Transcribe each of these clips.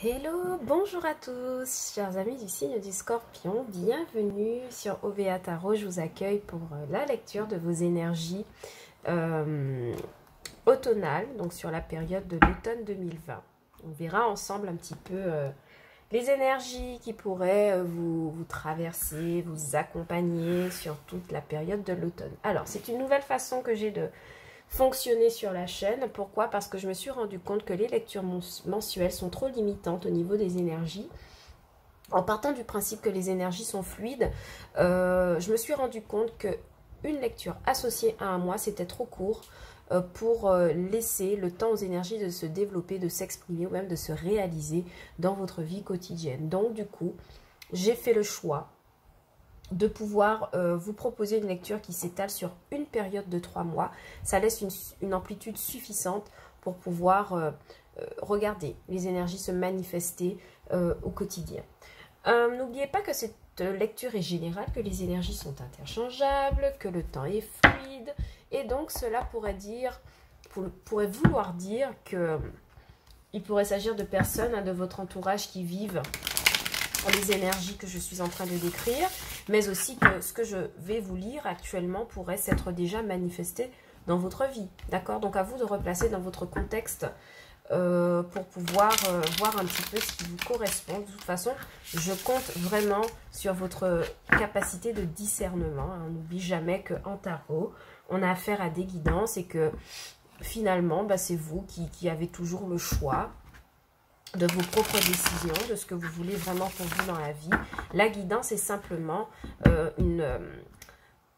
Hello, bonjour à tous, chers amis du signe du Scorpion, bienvenue sur OVA Tarot. Je vous accueille pour la lecture de vos énergies automnales, donc sur la période de l'automne 2020. On verra ensemble un petit peu les énergies qui pourraient vous traverser, vous accompagner sur toute la période de l'automne. Alors, c'est une nouvelle façon que j'ai de fonctionner sur la chaîne. Pourquoi? Parce que je me suis rendu compte que les lectures mensuelles sont trop limitantes au niveau des énergies. En partant du principe que les énergies sont fluides, je me suis rendu compte que une lecture associée à un mois, c'était trop court pour laisser le temps aux énergies de se développer, de s'exprimer ou même de se réaliser dans votre vie quotidienne. Donc du coup, j'ai fait le choix de pouvoir vous proposer une lecture qui s'étale sur une période de 3 mois. Ça laisse une amplitude suffisante pour pouvoir regarder les énergies se manifester au quotidien. N'oubliez pas que cette lecture est générale, que les énergies sont interchangeables, que le temps est fluide, et donc cela pourrait vouloir dire que il pourrait s'agir de personnes de votre entourage qui vivent les énergies que je suis en train de décrire, mais aussi que ce que je vais vous lire actuellement pourrait s'être déjà manifesté dans votre vie, d'accord? Donc à vous de replacer dans votre contexte pour pouvoir voir un petit peu ce qui vous correspond. De toute façon, je compte vraiment sur votre capacité de discernement, hein. On n'oublie jamais qu'en tarot, on a affaire à des guidances et que finalement, c'est vous qui avez toujours le choix de vos propres décisions, de ce que vous voulez vraiment pour vous dans la vie. La guidance est simplement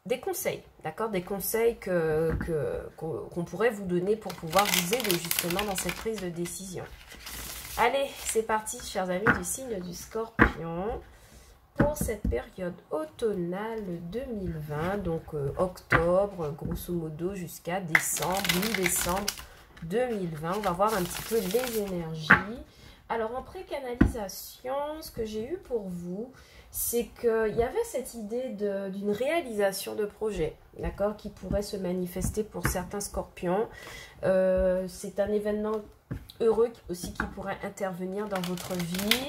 des conseils, d'accord? Des conseils qu'on pourrait vous donner pour pouvoir vous aider justement dans cette prise de décision. Allez, c'est parti, chers amis du signe du Scorpion, pour cette période automnale 2020, donc octobre, grosso modo, jusqu'à décembre, mi-décembre 2020. On va voir un petit peu les énergies. Alors, en pré-canalisation, ce que j'ai eu pour vous, c'est qu'il y avait cette idée d'une réalisation de projet, d'accord, qui pourrait se manifester pour certains scorpions. C'est un événement heureux aussi qui pourrait intervenir dans votre vie.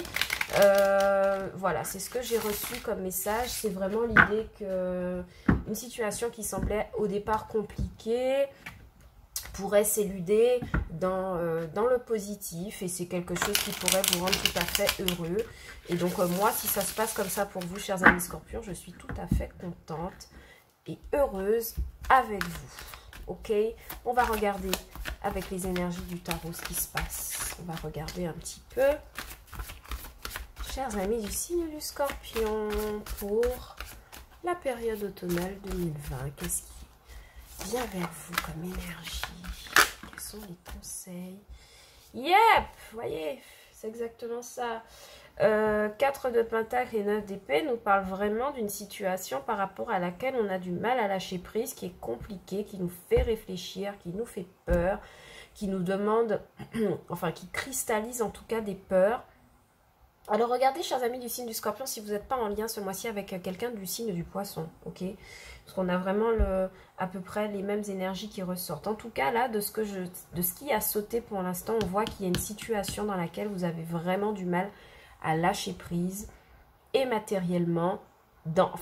Voilà, c'est ce que j'ai reçu comme message. C'est vraiment l'idée qu'une situation qui semblait au départ compliquée pourrait s'éluder dans le positif, et c'est quelque chose qui pourrait vous rendre tout à fait heureux. Et donc moi, si ça se passe comme ça pour vous, chers amis scorpions, je suis tout à fait contente et heureuse avec vous. Ok, on va regarder avec les énergies du tarot ce qui se passe. On va regarder un petit peu, chers amis du signe du Scorpion, pour la période automnale 2020. Qu'est-ce qui vient vers vous comme énergie? Quels sont les conseils? Yep, vous voyez, c'est exactement ça. 4 de Pentacle et 9 d'épée nous parlent vraiment d'une situation par rapport à laquelle on a du mal à lâcher prise, qui est compliquée, qui nous fait réfléchir, qui nous fait peur, qui nous demande, enfin qui cristallise en tout cas des peurs. Alors regardez, chers amis du signe du Scorpion, si vous n'êtes pas en lien ce mois-ci avec quelqu'un du signe du Poisson, ok? Parce qu'on a vraiment à peu près les mêmes énergies qui ressortent. En tout cas, là, de ce qui a sauté pour l'instant, on voit qu'il y a une situation dans laquelle vous avez vraiment du mal à lâcher prise, et matériellement, dans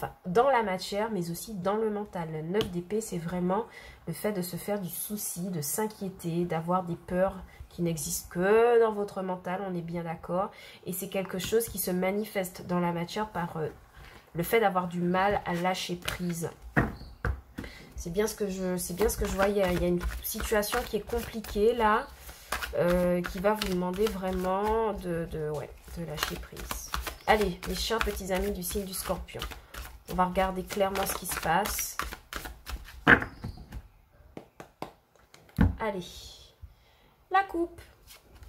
la matière, mais aussi dans le mental. Le 9 d'épée, c'est vraiment le fait de se faire du souci, de s'inquiéter, d'avoir des peurs qui n'existent que dans votre mental, on est bien d'accord. Et c'est quelque chose qui se manifeste dans la matière par le fait d'avoir du mal à lâcher prise. C'est bien ce que je vois. Il y a une situation qui est compliquée là, qui va vous demander vraiment de lâcher prise. Allez, mes chers petits amis du signe du Scorpion, on va regarder clairement ce qui se passe. Allez, la coupe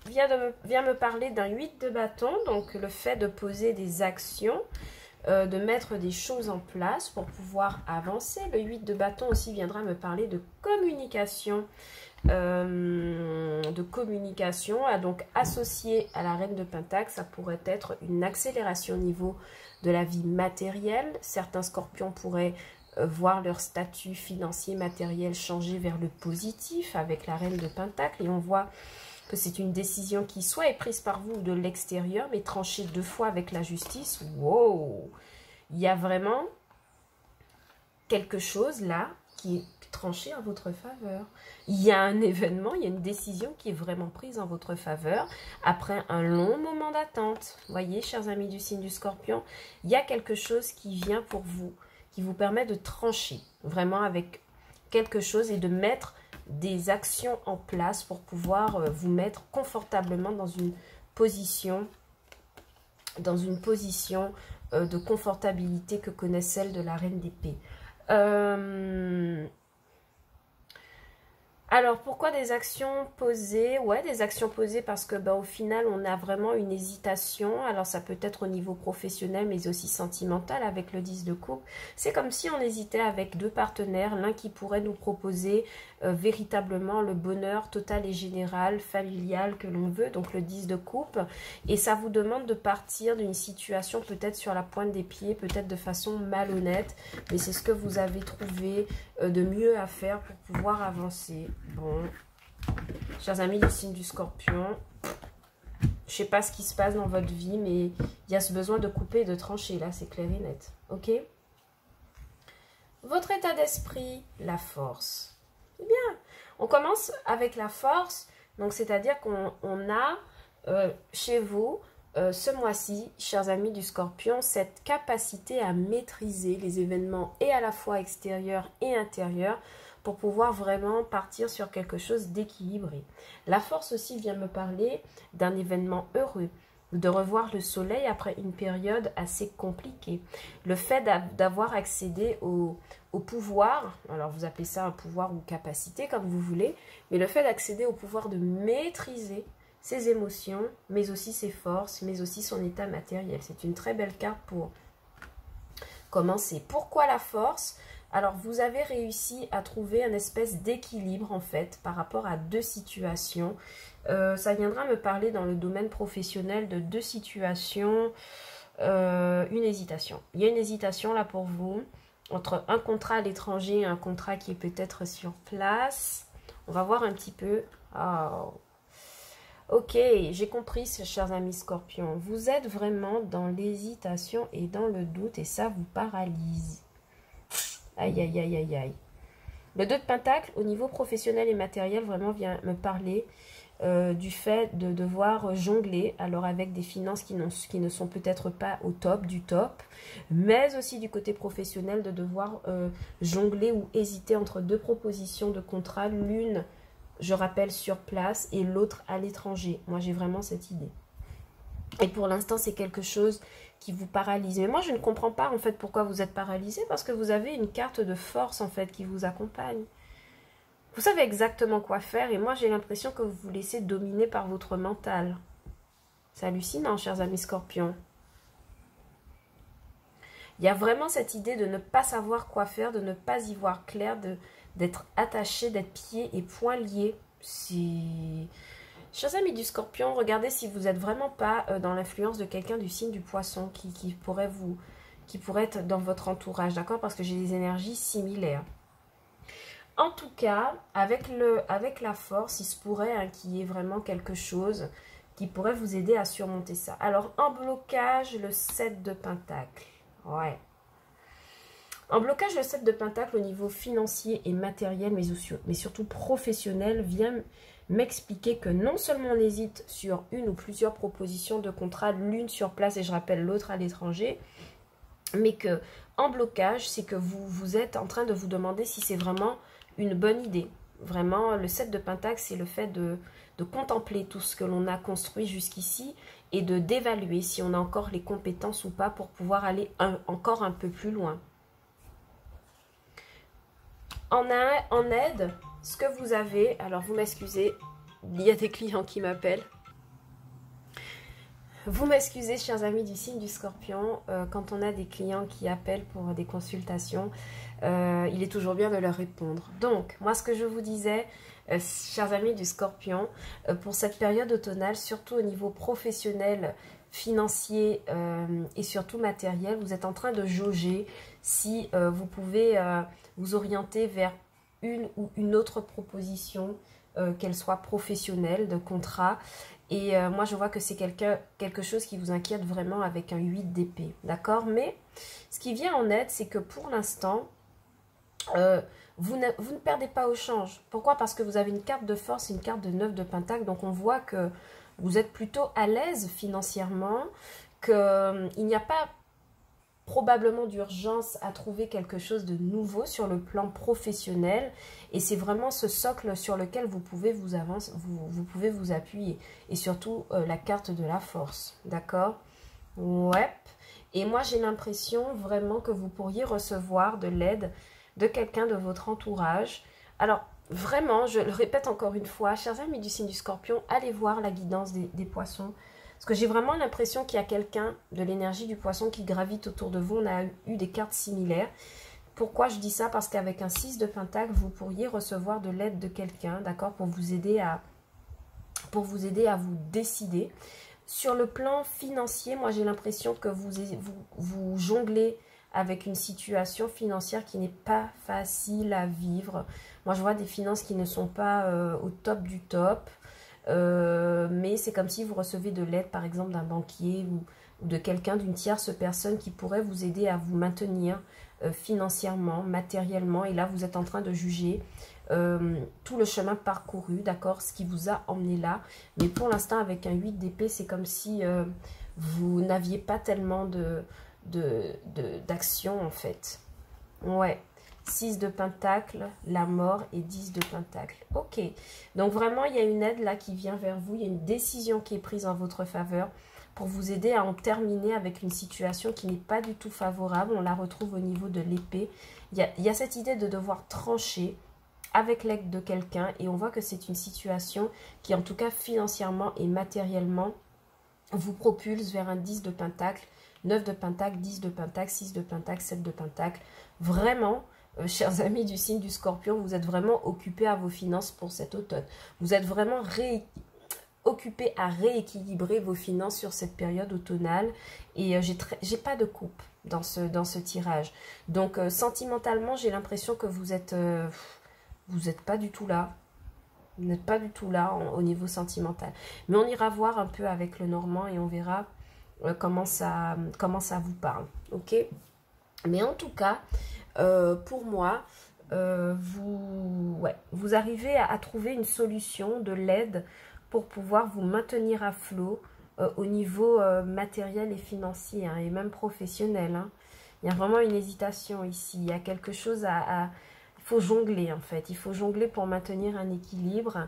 vient me parler d'un 8 de bâton, donc le fait de poser des actions, de mettre des choses en place pour pouvoir avancer. Le 8 de bâton aussi viendra me parler de communication, donc associé à la reine de Pentacle, ça pourrait être une accélération au niveau de la vie matérielle. Certains scorpions pourraient voir leur statut financier matériel changer vers le positif avec la reine de Pentacle, et on voit que c'est une décision qui soit est prise par vous ou de l'extérieur, mais tranchée 2 fois avec la justice. Wow! Il y a vraiment quelque chose là qui est tranché en votre faveur. Il y a un événement, il y a une décision qui est vraiment prise en votre faveur après un long moment d'attente. Voyez, chers amis du signe du Scorpion, il y a quelque chose qui vient pour vous, qui vous permet de trancher vraiment avec quelque chose et de mettre des actions en place pour pouvoir vous mettre confortablement dans une position de confortabilité que connaît celle de la Reine d'Épée. Alors, pourquoi des actions posées? Ouais, des actions posées parce que au final, on a vraiment une hésitation. Alors, ça peut être au niveau professionnel, mais aussi sentimental avec le 10 de coupe. C'est comme si on hésitait avec 2 partenaires, l'un qui pourrait nous proposer véritablement le bonheur total et général, familial que l'on veut, donc le 10 de coupe. Et ça vous demande de partir d'une situation peut-être sur la pointe des pieds, peut-être de façon malhonnête, mais c'est ce que vous avez trouvé de mieux à faire pour pouvoir avancer. Bon, chers amis du signe du Scorpion, je sais pas ce qui se passe dans votre vie, mais il y a ce besoin de couper et de trancher, là, c'est clair et net, ok? Votre état d'esprit, la force. C'est bien. On commence avec la force, donc c'est-à-dire qu'on a chez vous, ce mois-ci, chers amis du Scorpion, cette capacité à maîtriser les événements et à la fois extérieurs et intérieurs pour pouvoir vraiment partir sur quelque chose d'équilibré. La force aussi vient me parler d'un événement heureux, de revoir le soleil après une période assez compliquée. Le fait d'avoir accédé au pouvoir, alors vous appelez ça un pouvoir ou capacité comme vous voulez, mais le fait d'accéder au pouvoir de maîtriser ses émotions, mais aussi ses forces, mais aussi son état matériel. C'est une très belle carte pour commencer. Pourquoi la force? Alors, vous avez réussi à trouver une espèce d'équilibre, en fait, par rapport à 2 situations. Ça viendra me parler dans le domaine professionnel de 2 situations, une hésitation. Il y a une hésitation, là, pour vous, entre un contrat à l'étranger et un contrat qui est peut-être sur place. On va voir un petit peu. Oh. Ok, j'ai compris, chers amis Scorpions. Vous êtes vraiment dans l'hésitation et dans le doute, et ça vous paralyse. Aïe, aïe, aïe, aïe, aïe. Le 2 de Pentacle, au niveau professionnel et matériel, vraiment vient me parler du fait de devoir jongler, alors avec des finances qui ne sont peut-être pas au top du top, mais aussi du côté professionnel de devoir jongler ou hésiter entre 2 propositions de contrat, l'une, je rappelle, sur place et l'autre à l'étranger. Moi, j'ai vraiment cette idée. Et pour l'instant, c'est quelque chose qui vous paralyse. Mais moi, je ne comprends pas, en fait, pourquoi vous êtes paralysé. Parce que vous avez une carte de force, en fait, qui vous accompagne. Vous savez exactement quoi faire. Et moi, j'ai l'impression que vous vous laissez dominer par votre mental. C'est hallucinant, chers amis Scorpions. Il y a vraiment cette idée de ne pas savoir quoi faire, de ne pas y voir clair, d'être attaché, d'être pieds et poings liés. C'est... Chers amis du Scorpion, regardez si vous n'êtes vraiment pas dans l'influence de quelqu'un du signe du Poisson qui pourrait être dans votre entourage, d'accord? Parce que j'ai des énergies similaires. En tout cas, avec la force, il se pourrait qu'il y ait vraiment quelque chose qui pourrait vous aider à surmonter ça. Alors, en blocage, le 7 de Pentacle. Ouais. En blocage, le 7 de Pentacle au niveau financier et matériel, mais surtout professionnel, vient m'expliquer que non seulement on hésite sur une ou plusieurs propositions de contrat, l'une sur place et je rappelle l'autre à l'étranger, mais que en blocage, c'est que vous êtes en train de vous demander si c'est vraiment une bonne idée. Vraiment, le 7 de Pentacle, c'est le fait de contempler tout ce que l'on a construit jusqu'ici et d'évaluer si on a encore les compétences ou pas pour pouvoir aller encore un peu plus loin. En aide, ce que vous avez, alors vous m'excusez, il y a des clients qui m'appellent. Vous m'excusez, chers amis du signe du Scorpion, quand on a des clients qui appellent pour des consultations, il est toujours bien de leur répondre. Donc, moi ce que je vous disais, chers amis du Scorpion, pour cette période automnale, surtout au niveau professionnel, financier et surtout matériel, vous êtes en train de jauger si vous pouvez vous orienter vers une ou une autre proposition qu'elle soit professionnelle, de contrat. Et moi, je vois que c'est quelque chose qui vous inquiète vraiment avec un 8 d'épée, d'accord? Mais ce qui vient en aide, c'est que pour l'instant, vous ne perdez pas au change. Pourquoi? Parce que vous avez une carte de force, une carte de 9 de pentacle. Donc, on voit que vous êtes plutôt à l'aise financièrement, qu'il n'y a pas probablement d'urgence à trouver quelque chose de nouveau sur le plan professionnel. Et c'est vraiment ce socle sur lequel vous pouvez vous pouvez vous appuyer. Et surtout, la carte de la force. D'accord? Ouais. Et moi, j'ai l'impression vraiment que vous pourriez recevoir de l'aide de quelqu'un de votre entourage. Alors, vraiment, je le répète encore une fois, chers amis du signe du Scorpion, allez voir la guidance des poissons. Parce que j'ai vraiment l'impression qu'il y a quelqu'un de l'énergie du poisson qui gravite autour de vous. On a eu des cartes similaires. Pourquoi je dis ça? Parce qu'avec un 6 de pentacle, vous pourriez recevoir de l'aide de quelqu'un, d'accord, pour vous aider à vous décider. Sur le plan financier, moi j'ai l'impression que vous jonglez avec une situation financière qui n'est pas facile à vivre. Moi je vois des finances qui ne sont pas au top du top. Mais c'est comme si vous recevez de l'aide par exemple d'un banquier ou de quelqu'un, d'une tierce personne qui pourrait vous aider à vous maintenir financièrement, matériellement. Et là vous êtes en train de juger tout le chemin parcouru, d'accord, ce qui vous a emmené là. Mais pour l'instant avec un 8 d'épée, c'est comme si vous n'aviez pas tellement d'action en fait. Ouais. 6 de pentacle, la mort et 10 de pentacle. Ok, donc vraiment il y a une aide là qui vient vers vous, il y a une décision qui est prise en votre faveur pour vous aider à en terminer avec une situation qui n'est pas du tout favorable. On la retrouve au niveau de l'épée. Il y a cette idée de devoir trancher avec l'aide de quelqu'un et on voit que c'est une situation qui en tout cas financièrement et matériellement vous propulse vers un 10 de pentacle, 9 de pentacle, 10 de pentacle, 6 de pentacle, 7 de pentacle. Vraiment, chers amis du signe du Scorpion, vous êtes vraiment occupés à vos finances pour cet automne. Vous êtes vraiment occupés à rééquilibrer vos finances sur cette période automnale. Et j'ai pas de coupe dans ce tirage. Donc, sentimentalement, j'ai l'impression que vous êtes pas du tout là. Vous n'êtes pas du tout là au niveau sentimental. Mais on ira voir un peu avec le Normand et on verra comment ça vous parle. Ok? Mais en tout cas, pour moi, vous arrivez à trouver une solution, de l'aide pour pouvoir vous maintenir à flot au niveau matériel et financier, hein, et même professionnel. Hein. Il y a vraiment une hésitation ici. Il y a quelque chose il faut jongler en fait. Il faut jongler pour maintenir un équilibre.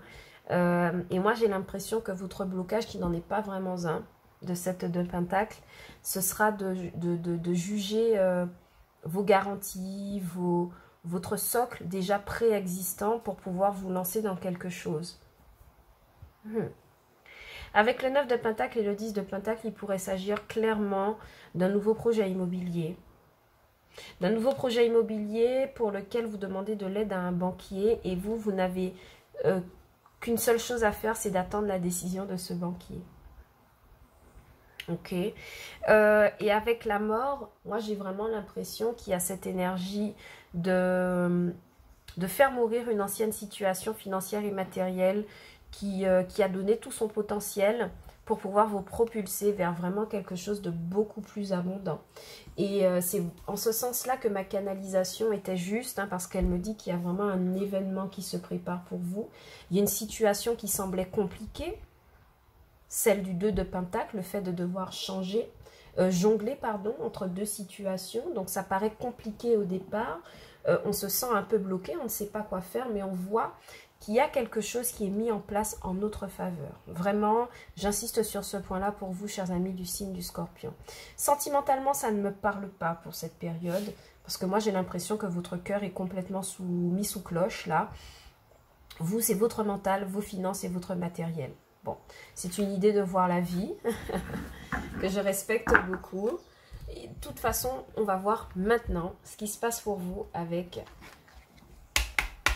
Et moi, j'ai l'impression que votre blocage, qui n'en est pas vraiment un, de cette de pentacle, ce sera de juger vos garanties, votre socle déjà préexistant pour pouvoir vous lancer dans quelque chose. Avec le 9 de pentacle et le 10 de pentacle, il pourrait s'agir clairement d'un nouveau projet immobilier. D'un nouveau projet immobilier pour lequel vous demandez de l'aide à un banquier et vous n'avez qu'une seule chose à faire, c'est d'attendre la décision de ce banquier. Ok. Et avec la mort, moi j'ai vraiment l'impression qu'il y a cette énergie de faire mourir une ancienne situation financière et matérielle qui a donné tout son potentiel pour pouvoir vous propulser vers vraiment quelque chose de beaucoup plus abondant. Et c'est en ce sens-là que ma canalisation était juste, hein, parce qu'elle me dit qu'il y a vraiment un événement qui se prépare pour vous. Il y a une situation qui semblait compliquée, celle du 2 de pentacle, le fait de devoir jongler entre deux situations. Donc ça paraît compliqué au départ, on se sent un peu bloqué, on ne sait pas quoi faire, mais on voit qu'il y a quelque chose qui est mis en place en notre faveur. Vraiment, j'insiste sur ce point-là pour vous, chers amis du signe du Scorpion. Sentimentalement, ça ne me parle pas pour cette période, parce que moi, j'ai l'impression que votre cœur est complètement mis sous cloche, là. Vous, c'est votre mental, vos finances et votre matériel. Bon, c'est une idée de voir la vie, que je respecte beaucoup. Et de toute façon, on va voir maintenant ce qui se passe pour vous avec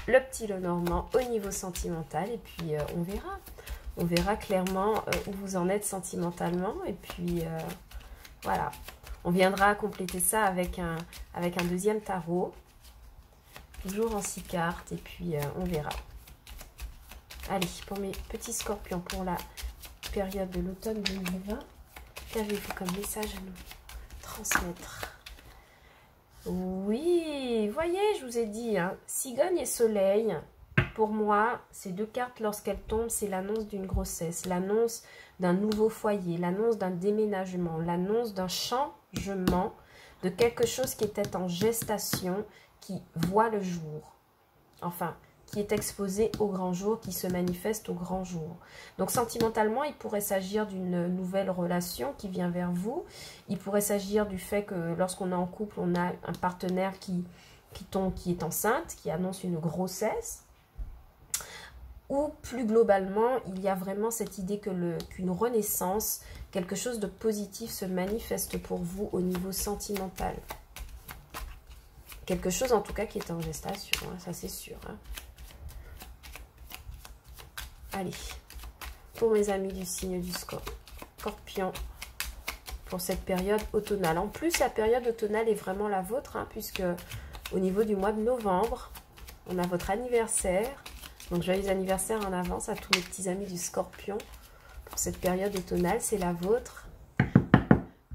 le petit Lenormand au niveau sentimental. Et puis, on verra. On verra clairement où vous en êtes sentimentalement. Et puis, voilà. On viendra compléter ça avec un deuxième tarot. Toujours en 6 cartes. Et puis, on verra. Allez, pour mes petits scorpions, pour la période de l'automne 2020, qu'avez-vous comme message à nous transmettre? Oui, voyez, je vous ai dit, hein, cigogne et soleil, pour moi, ces deux cartes, lorsqu'elles tombent, c'est l'annonce d'une grossesse, l'annonce d'un nouveau foyer, l'annonce d'un déménagement, l'annonce d'un changement, de quelque chose qui était en gestation, qui voit le jour. Enfin, qui est exposé au grand jour, qui se manifeste au grand jour. Donc sentimentalement, il pourrait s'agir d'une nouvelle relation qui vient vers vous. Il pourrait s'agir du fait que lorsqu'on est en couple, on a un partenaire qui est enceinte, qui annonce une grossesse. Ou plus globalement, il y a vraiment cette idée qu'une renaissance, quelque chose de positif se manifeste pour vous au niveau sentimental. Quelque chose en tout cas qui est en gestation, hein, ça c'est sûr. Hein. Allez, pour mes amis du signe du Scorpion, pour cette période automnale. En plus, la période automnale est vraiment la vôtre, hein, puisque au niveau du mois de novembre, on a votre anniversaire. Donc, joyeux anniversaire en avance à tous mes petits amis du Scorpion. Pour cette période automnale, c'est la vôtre.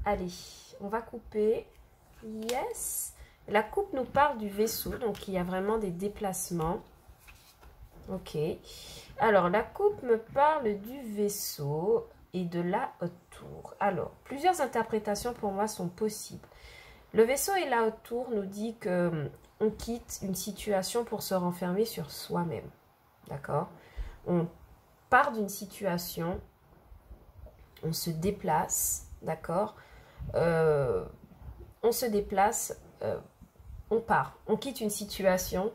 Allez, on va couper. Yes. La coupe nous parle du vaisseau, donc il y a vraiment des déplacements. Ok. Alors, la coupe me parle du vaisseau et de la haute tour. Alors, plusieurs interprétations pour moi sont possibles. Le vaisseau et la haute tour nous dit que on quitte une situation pour se renfermer sur soi-même. D'accord? On part d'une situation, on se déplace, d'accord? On se déplace, on part, on quitte une situation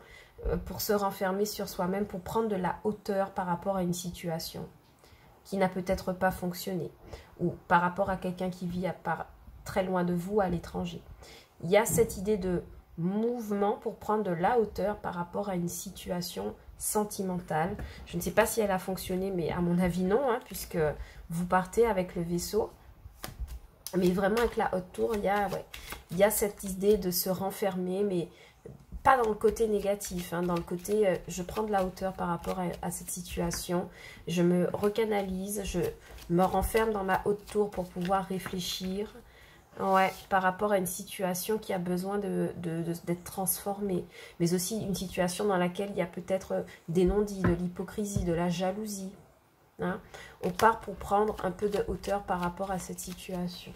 pour se renfermer sur soi-même, pour prendre de la hauteur par rapport à une situation qui n'a peut-être pas fonctionné, ou par rapport à quelqu'un qui vit très loin de vous, à l'étranger. Il y a cette idée de mouvement pour prendre de la hauteur par rapport à une situation sentimentale. Je ne sais pas si elle a fonctionné, mais à mon avis non, hein, puisque vous partez avec le vaisseau. Mais vraiment avec la haute tour, il y a cette idée de se renfermer, mais pas dans le côté négatif, hein, dans le côté je prends de la hauteur par rapport à cette situation, je me recanalise, je me renferme dans ma haute tour pour pouvoir réfléchir, ouais, par rapport à une situation qui a besoin d'être transformée, mais aussi une situation dans laquelle il y a peut-être des non-dits, de l'hypocrisie, de la jalousie. Hein. On part pour prendre un peu de hauteur par rapport à cette situation.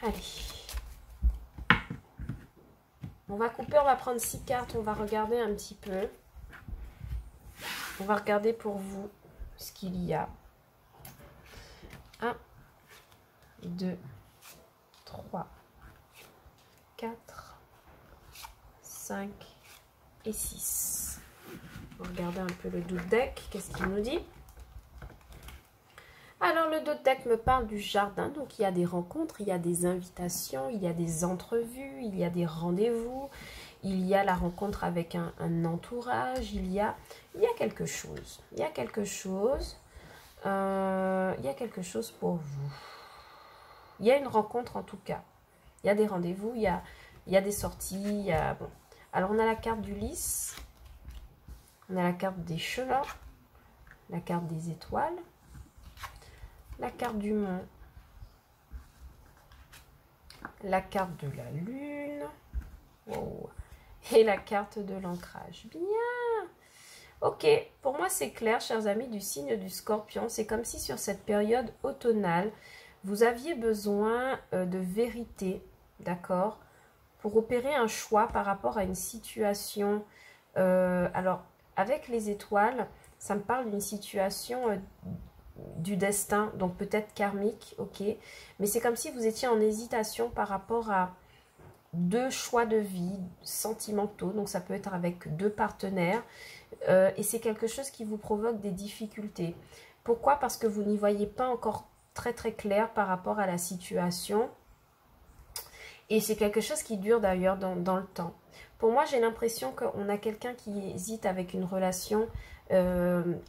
Allez. On va couper, on va prendre 6 cartes, on va regarder un petit peu. On va regarder pour vous ce qu'il y a. 1, 2, 3, 4, 5 et 6. On va regarder un peu le dos deck, qu'est-ce qu'il nous dit? Alors, le dos deck me parle du jardin, donc il y a des rencontres, il y a des invitations, il y a des entrevues, il y a des rendez-vous, il y a la rencontre avec un entourage, il y a quelque chose. Il y a quelque chose pour vous. Il y a une rencontre en tout cas. Il y a des rendez-vous, il y a des sorties. Bon. Alors, on a la carte du lys, on a la carte des chemins, la carte des étoiles, la carte du mont, la carte de la lune, wow, et la carte de l'ancrage. Bien. Ok, pour moi c'est clair, chers amis du signe du Scorpion. C'est comme si sur cette période automnale, vous aviez besoin de vérité, d'accord, pour opérer un choix par rapport à une situation. Alors, avec les étoiles, ça me parle d'une situation du destin, donc peut-être karmique, ok. Mais c'est comme si vous étiez en hésitation par rapport à deux choix de vie sentimentaux, donc ça peut être avec deux partenaires, et c'est quelque chose qui vous provoque des difficultés. Pourquoi? Parce que vous n'y voyez pas encore très très clair par rapport à la situation, et c'est quelque chose qui dure d'ailleurs dans le temps. Pour moi, j'ai l'impression qu'on a quelqu'un qui hésite avec une relation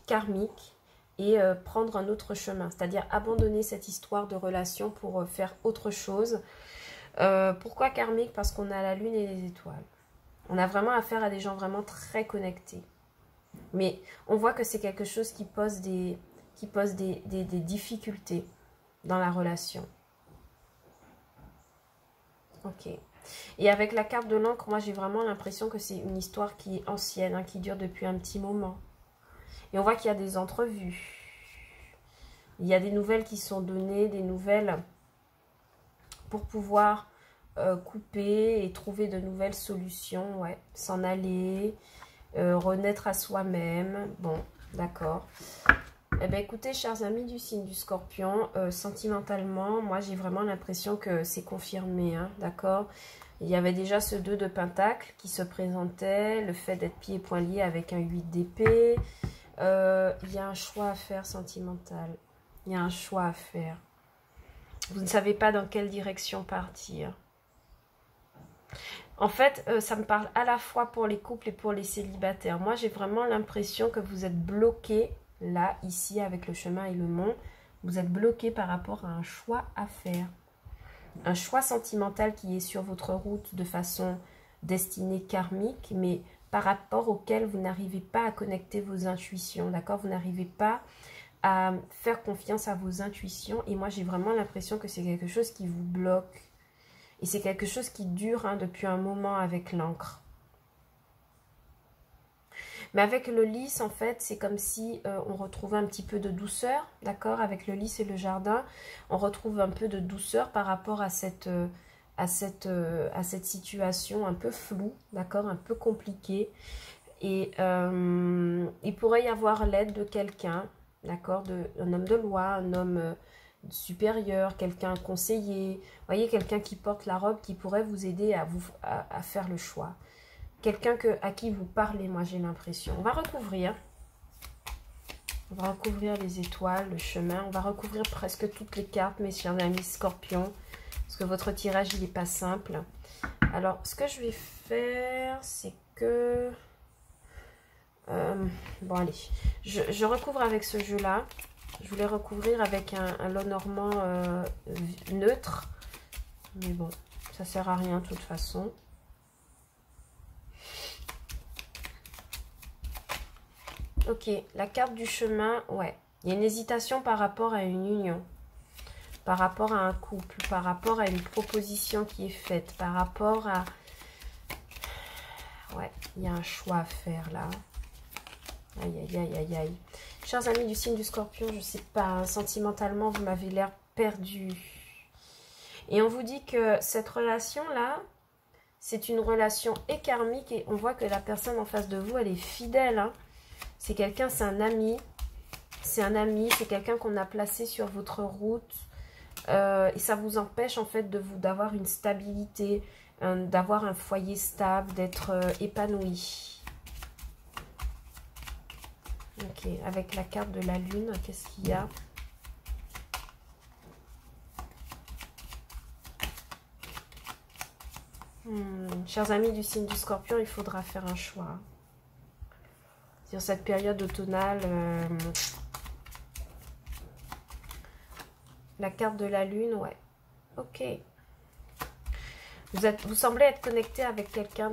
karmique, et prendre un autre chemin. C'est-à-dire abandonner cette histoire de relation pour faire autre chose. Pourquoi karmique? Parce qu'on a la lune et les étoiles. On a vraiment affaire à des gens vraiment très connectés. Mais on voit que c'est quelque chose qui pose des difficultés dans la relation. Ok. Et avec la carte de l'encre, moi j'ai vraiment l'impression que c'est une histoire qui est ancienne, hein, qui dure depuis un petit moment. Et on voit qu'il y a des entrevues. Il y a des nouvelles qui sont données, des nouvelles pour pouvoir couper et trouver de nouvelles solutions. Ouais. S'en aller, renaître à soi-même. Bon, d'accord. Eh bien, écoutez, chers amis du signe du Scorpion, sentimentalement, moi, j'ai vraiment l'impression que c'est confirmé, hein, d'accord? Il y avait déjà ce 2 de Pentacle qui se présentait, le fait d'être pieds et poings liés avec un 8 d'épée. Il y a un choix à faire sentimental. Il y a un choix à faire. Vous ne savez pas dans quelle direction partir. En fait, ça me parle à la fois pour les couples et pour les célibataires. Moi, j'ai vraiment l'impression que vous êtes bloqués. Là, ici, avec le chemin et le mont, vous êtes bloqué par rapport à un choix à faire. Un choix sentimental qui est sur votre route de façon destinée karmique, mais par rapport auquel vous n'arrivez pas à connecter vos intuitions, d'accord? Vous n'arrivez pas à faire confiance à vos intuitions. Et moi, j'ai vraiment l'impression que c'est quelque chose qui vous bloque. Et c'est quelque chose qui dure hein, depuis un moment avec l'encre. Mais avec le lys, en fait, c'est comme si on retrouvait un petit peu de douceur, d'accord? Avec le lys et le jardin, on retrouve un peu de douceur par rapport à cette situation un peu floue, d'accord? Un peu compliquée. Et il pourrait y avoir l'aide de quelqu'un, d'accord? Un homme de loi, un homme supérieur, quelqu'un conseiller. Vous voyez, quelqu'un qui porte la robe qui pourrait vous aider à faire le choix. Quelqu'un à qui vous parlez, moi j'ai l'impression. On va recouvrir. On va recouvrir les étoiles, le chemin. On va recouvrir presque toutes les cartes, mes chers amis Scorpions. Parce que votre tirage, il n'est pas simple. Alors, ce que je vais faire, c'est que... bon, allez. Je recouvre avec ce jeu-là. Je voulais recouvrir avec un lot normand neutre. Mais bon, ça sert à rien de toute façon. Ok, la carte du chemin, ouais. Il y a une hésitation par rapport à une union, par rapport à un couple, par rapport à une proposition qui est faite, par rapport à... Ouais, il y a un choix à faire là. Aïe, aïe, aïe, aïe, aïe. Chers amis du signe du Scorpion, je sais pas, hein, sentimentalement, vous m'avez l'air perdu. Et on vous dit que cette relation-là, c'est une relation karmique et on voit que la personne en face de vous, elle est fidèle, hein. C'est quelqu'un, c'est un ami. C'est un ami, c'est quelqu'un qu'on a placé sur votre route. Et ça vous empêche en fait d'avoir une stabilité, d'avoir un foyer stable, d'être épanoui. Ok, avec la carte de la lune, qu'est-ce qu'il y a? Chers amis du signe du Scorpion, il faudra faire un choix. Sur cette période automnale, la carte de la lune, ouais. Ok. Vous semblez être connecté avec quelqu'un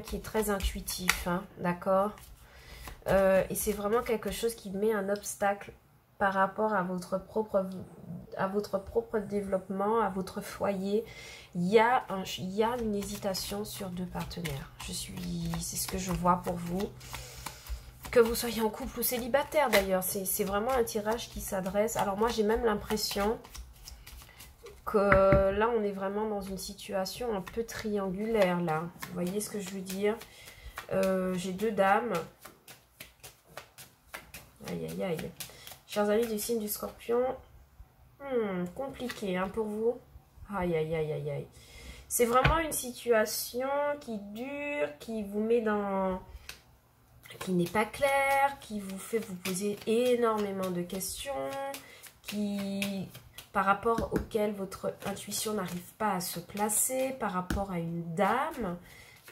qui est très intuitif, hein, d'accord? Et c'est vraiment quelque chose qui met un obstacle par rapport à votre propre développement, à votre foyer. Il y a une hésitation sur deux partenaires. C'est ce que je vois pour vous. Que vous soyez en couple ou célibataire d'ailleurs, c'est vraiment un tirage qui s'adresse. Alors moi j'ai même l'impression que là on est vraiment dans une situation un peu triangulaire là. Vous voyez ce que je veux dire? J'ai deux dames. Aïe aïe aïe. Chers amis du signe du Scorpion, compliqué hein, pour vous. Aïe aïe aïe aïe aïe. C'est vraiment une situation qui dure, qui vous met dans... qui n'est pas clair, qui vous fait vous poser énormément de questions, par rapport auquel votre intuition n'arrive pas à se placer, par rapport à une dame,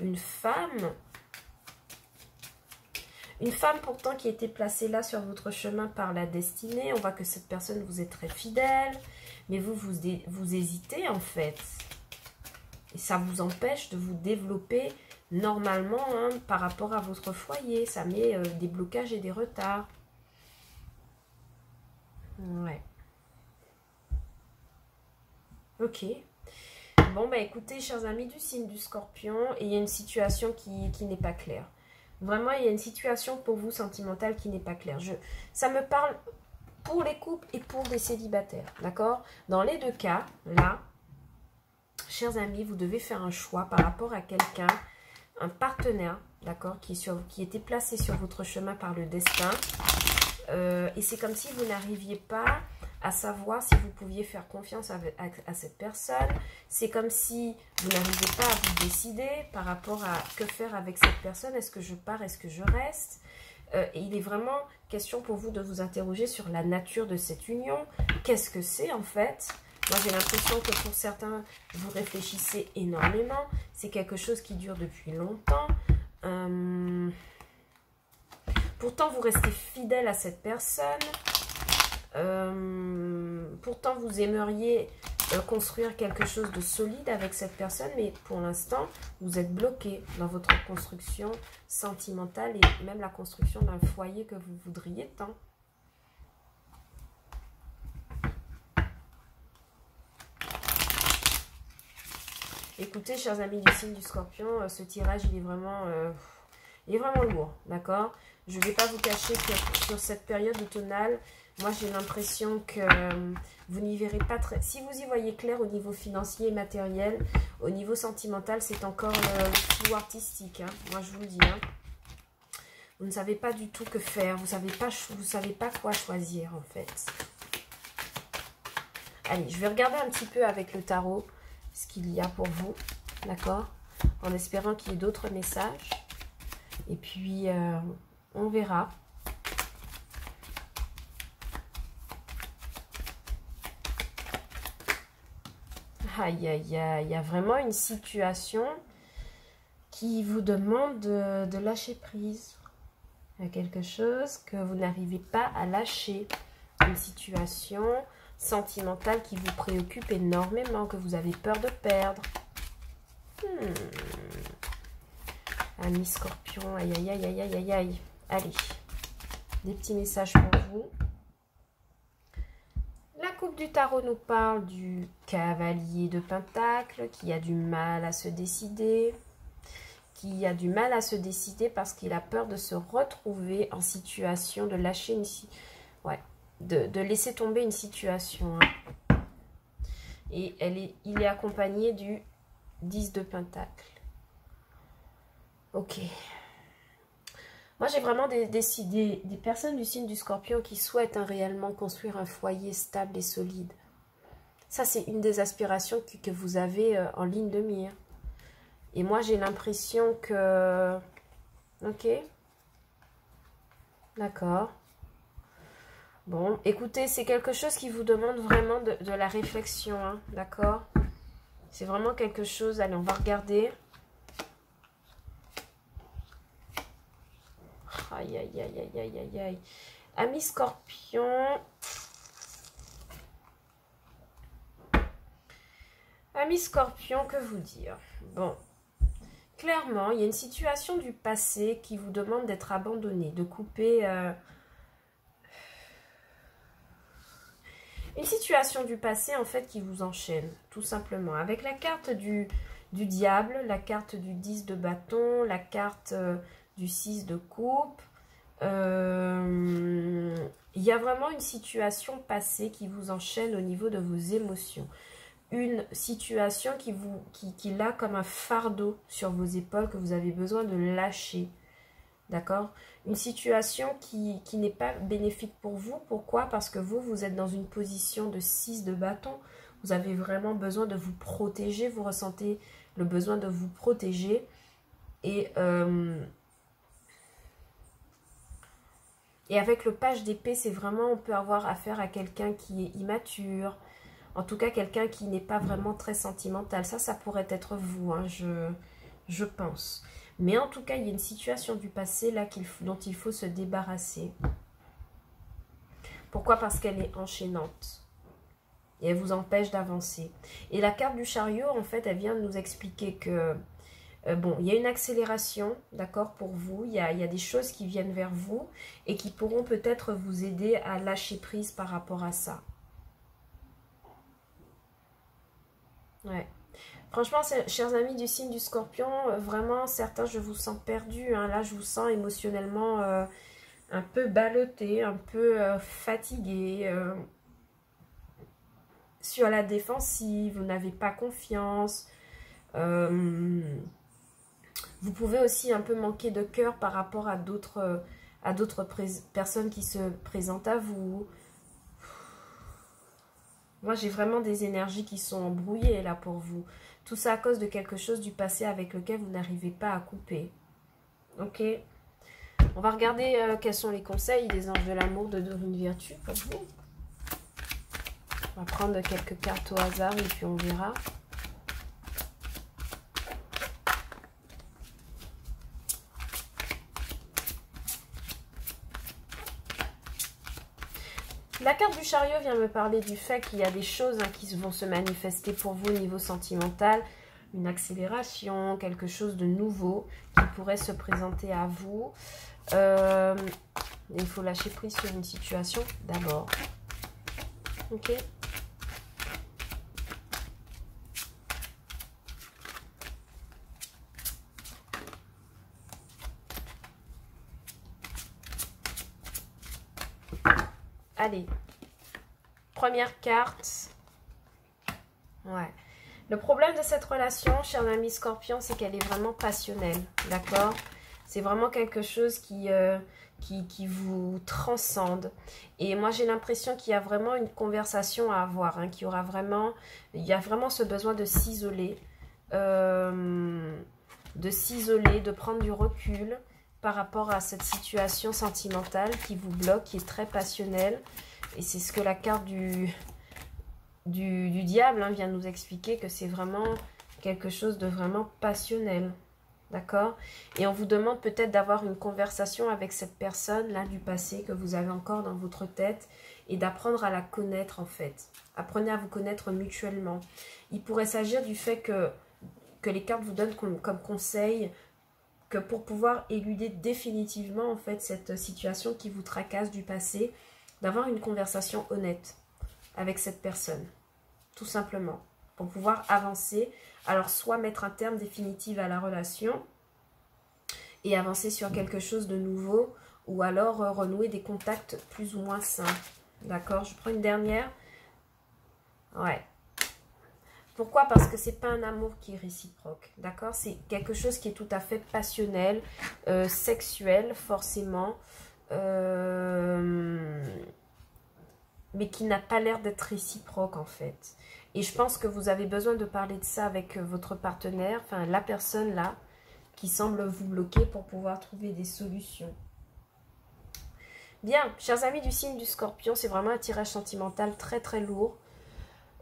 une femme Une femme pourtant qui a été placée là sur votre chemin par la destinée. On voit que cette personne vous est très fidèle. Mais vous hésitez en fait. Et ça vous empêche de vous développer normalement hein, par rapport à votre foyer. Ça met des blocages et des retards. Ouais. Ok. Bon, bah écoutez, chers amis du signe du Scorpion, il y a une situation qui n'est pas claire. Vraiment, il y a une situation pour vous sentimentale qui n'est pas claire. Ça me parle pour les couples et pour des célibataires, d'accord? Dans les deux cas, là, chers amis, vous devez faire un choix par rapport à quelqu'un, un partenaire, d'accord, qui était placé sur votre chemin par le destin. Et c'est comme si vous n'arriviez pas à savoir si vous pouviez faire confiance à cette personne. C'est comme si vous n'arrivez pas à vous décider par rapport à que faire avec cette personne. Est-ce que je pars, est-ce que je reste? Et il est vraiment question pour vous de vous interroger sur la nature de cette union. Qu'est-ce que c'est en fait? Moi j'ai l'impression que pour certains, vous réfléchissez énormément. C'est quelque chose qui dure depuis longtemps. Pourtant, vous restez fidèle à cette personne. Pourtant, vous aimeriez construire quelque chose de solide avec cette personne. Mais pour l'instant, vous êtes bloqué dans votre construction sentimentale et même la construction d'un foyer que vous voudriez tant. Écoutez, chers amis du signe du Scorpion, ce tirage, il est vraiment lourd, d'accord? Je ne vais pas vous cacher que sur cette période automnale, moi j'ai l'impression que vous n'y verrez pas très... Si vous y voyez clair au niveau financier et matériel, au niveau sentimental, c'est encore le flou artistique, hein. Moi je vous le dis, hein. Vous ne savez pas du tout que faire, vous savez pas quoi choisir en fait. Allez, je vais regarder un petit peu avec le tarot ce qu'il y a pour vous, d'accord? En espérant qu'il y ait d'autres messages. Et puis, on verra. Aïe, aïe, aïe, il y a vraiment une situation qui vous demande de lâcher prise. Il y a quelque chose que vous n'arrivez pas à lâcher. Une situation sentimentale qui vous préoccupe énormément, que vous avez peur de perdre. Ami Scorpion, aïe, aïe, aïe, aïe, aïe, aïe, aïe. Allez, des petits messages pour vous. La coupe du tarot nous parle du cavalier de Pentacle qui a du mal à se décider. Qui a du mal à se décider parce qu'il a peur de se retrouver en situation de lâcher une... Ouais, de laisser tomber une situation. Hein. Et il est accompagné du 10 de Pentacle. Ok. Moi, j'ai vraiment des personnes du signe du Scorpion qui souhaitent hein, réellement construire un foyer stable et solide. Ça, c'est une des aspirations que vous avez en ligne de mire. Et moi, j'ai l'impression que... Ok. D'accord. Bon, écoutez, c'est quelque chose qui vous demande vraiment de la réflexion. Hein, d'accord? C'est vraiment quelque chose... Allez, on va regarder... Aïe, aïe, aïe, aïe, aïe, aïe, aïe. Ami Scorpion. Ami Scorpion, que vous dire? Bon, clairement, il y a une situation du passé qui vous demande d'être abandonné, de couper... Une situation du passé, en fait, qui vous enchaîne, tout simplement. Avec la carte du diable, la carte du 10 de bâton, la carte... du 6 de coupe. Il y a vraiment une situation passée qui vous enchaîne au niveau de vos émotions. Une situation qui l'a comme un fardeau sur vos épaules que vous avez besoin de lâcher. D'accord? Une situation qui n'est pas bénéfique pour vous. Pourquoi? Parce que vous êtes dans une position de 6 de bâton. Vous avez vraiment besoin de vous protéger. Vous ressentez le besoin de vous protéger. Et avec le page d'épée, c'est vraiment, on peut avoir affaire à quelqu'un qui est immature. En tout cas, quelqu'un qui n'est pas vraiment très sentimental. Ça pourrait être vous, hein, je pense. Mais en tout cas, il y a une situation du passé là dont il faut se débarrasser. Pourquoi? Parce qu'elle est enchaînante. Et elle vous empêche d'avancer. Et la carte du chariot, en fait, elle vient de nous expliquer que, bon, il y a une accélération, d'accord, pour vous. Il y a des choses qui viennent vers vous et qui pourront peut-être vous aider à lâcher prise par rapport à ça. Ouais. Franchement, chers amis du signe du Scorpion, vraiment, certains, je vous sens perdus. Hein. Là, je vous sens émotionnellement un peu ballotté, un peu fatigué. Sur la défensive, vous n'avez pas confiance. Vous pouvez aussi un peu manquer de cœur par rapport à d'autres personnes qui se présentent à vous. Moi, j'ai vraiment des énergies qui sont embrouillées là pour vous. Tout ça à cause de quelque chose du passé avec lequel vous n'arrivez pas à couper. Ok? On va regarder quels sont les conseils des anges de l'amour de Dorine Virtue pour vous. On va prendre quelques cartes au hasard et puis on verra. La carte du chariot vient me parler du fait qu'il y a des choses qui vont se manifester pour vous au niveau sentimental. Une accélération, quelque chose de nouveau qui pourrait se présenter à vous. Il faut lâcher prise sur une situation d'abord. Ok. Allez, première carte. Ouais. Le problème de cette relation, cher ami Scorpion, c'est qu'elle est vraiment passionnelle, d'accord? C'est vraiment quelque chose qui vous transcende. Et moi, j'ai l'impression qu'il y a vraiment une conversation à avoir, hein, il y a vraiment ce besoin de s'isoler, de prendre du recul par rapport à cette situation sentimentale qui vous bloque, qui est très passionnelle. Et c'est ce que la carte du diable vient nous expliquer, que c'est vraiment quelque chose de vraiment passionnel. D'accord? Et on vous demande peut-être d'avoir une conversation avec cette personne-là du passé que vous avez encore dans votre tête et d'apprendre à la connaître en fait. Apprenez à vous connaître mutuellement. Il pourrait s'agir du fait que les cartes vous donnent comme conseil que pour pouvoir éluder définitivement en fait cette situation qui vous tracasse du passé, d'avoir une conversation honnête avec cette personne, tout simplement, pour pouvoir avancer. Alors soit mettre un terme définitif à la relation et avancer sur quelque chose de nouveau, ou alors renouer des contacts plus ou moins sains. D'accord? Je prends une dernière. Ouais. Pourquoi? Parce que c'est pas un amour qui est réciproque, d'accord? C'est quelque chose qui est tout à fait passionnel, sexuel forcément, mais qui n'a pas l'air d'être réciproque en fait. Et je pense que vous avez besoin de parler de ça avec votre partenaire, enfin la personne là, qui semble vous bloquer pour pouvoir trouver des solutions. Bien, chers amis du signe du Scorpion, c'est vraiment un tirage sentimental très très lourd.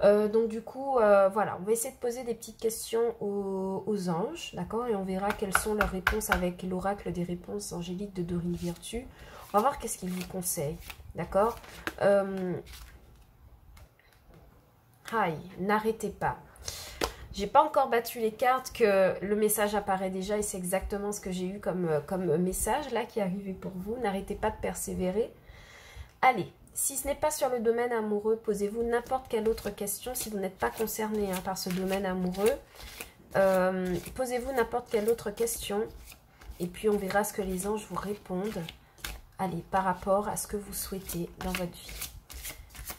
Donc du coup, voilà, on va essayer de poser des petites questions aux anges, d'accord? Et on verra quelles sont leurs réponses avec l'oracle des réponses angéliques de Dorine Virtue. On va voir qu'est-ce qu'ils vous conseillent, d'accord? Aïe, n'arrêtez pas. J'ai pas encore battu les cartes que le message apparaît déjà et c'est exactement ce que j'ai eu comme message là qui est arrivé pour vous. N'arrêtez pas de persévérer. Allez. Si ce n'est pas sur le domaine amoureux, posez-vous n'importe quelle autre question si vous n'êtes pas concerné par ce domaine amoureux. Posez-vous n'importe quelle autre question et puis on verra ce que les anges vous répondent. Allez, par rapport à ce que vous souhaitez dans votre vie.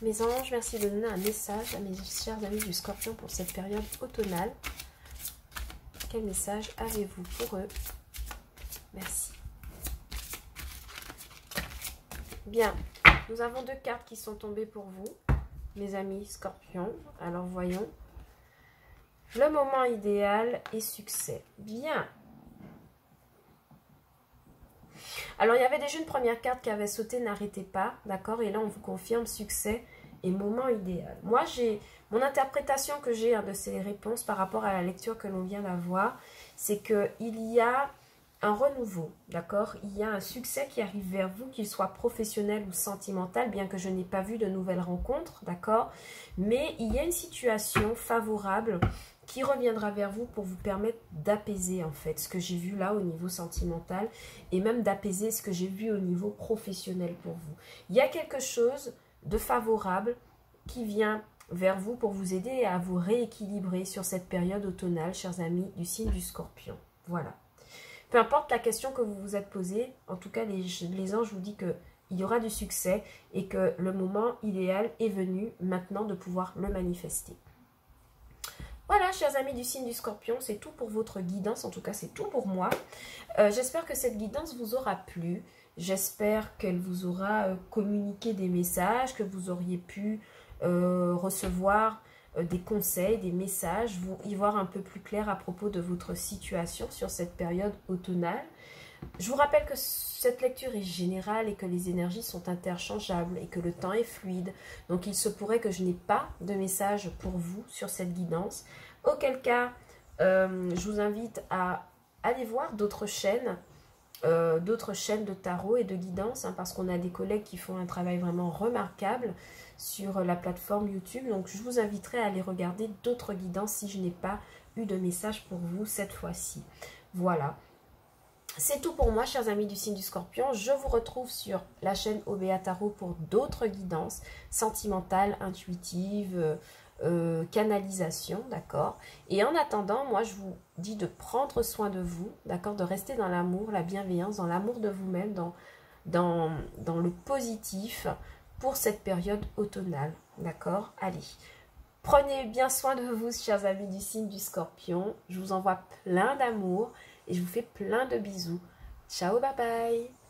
Mes anges, merci de donner un message à mes chers amis du Scorpion pour cette période automnale. Quel message avez-vous pour eux? Merci. Bien. Nous avons deux cartes qui sont tombées pour vous, mes amis Scorpions. Alors voyons. Le moment idéal et succès. Bien. Alors il y avait déjà une première carte qui avait sauté, n'arrêtez pas, d'accord? Et là on vous confirme succès et moment idéal. Moi mon interprétation que j'ai de ces réponses par rapport à la lecture que l'on vient d'avoir, c'est qu'il y a un renouveau, d'accord? Il y a un succès qui arrive vers vous, qu'il soit professionnel ou sentimental, bien que je n'ai pas vu de nouvelles rencontres, d'accord? Mais il y a une situation favorable qui reviendra vers vous pour vous permettre d'apaiser, en fait, ce que j'ai vu là au niveau sentimental et même d'apaiser ce que j'ai vu au niveau professionnel pour vous. Il y a quelque chose de favorable qui vient vers vous pour vous aider à vous rééquilibrer sur cette période automnale, chers amis du signe du Scorpion. Voilà. Peu importe la question que vous vous êtes posée, en tout cas, les anges vous disent qu'il y aura du succès et que le moment idéal est venu maintenant de pouvoir le manifester. Voilà, chers amis du signe du Scorpion, c'est tout pour votre guidance. En tout cas, c'est tout pour moi. J'espère que cette guidance vous aura plu. J'espère qu'elle vous aura communiqué des messages, que vous auriez pu recevoir des conseils, des messages, vous y voir un peu plus clair à propos de votre situation sur cette période automnale. Je vous rappelle que cette lecture est générale et que les énergies sont interchangeables et que le temps est fluide. Donc il se pourrait que je n'ai pas de message pour vous sur cette guidance. Auquel cas, je vous invite à aller voir d'autres chaînes de tarot et de guidance, hein, parce qu'on a des collègues qui font un travail vraiment remarquable sur la plateforme YouTube. Donc je vous inviterai à aller regarder d'autres guidances si je n'ai pas eu de message pour vous cette fois-ci. Voilà. C'est tout pour moi, chers amis du signe du Scorpion. Je vous retrouve sur la chaîne OBA Tarot pour d'autres guidances sentimentales, intuitives, canalisation, d'accord? Et en attendant, moi, je vous dis de prendre soin de vous, d'accord? De rester dans l'amour, la bienveillance, dans l'amour de vous-même, dans le positif pour cette période automnale, d'accord? Allez, prenez bien soin de vous, chers amis du signe du Scorpion. Je vous envoie plein d'amour et je vous fais plein de bisous. Ciao, bye bye!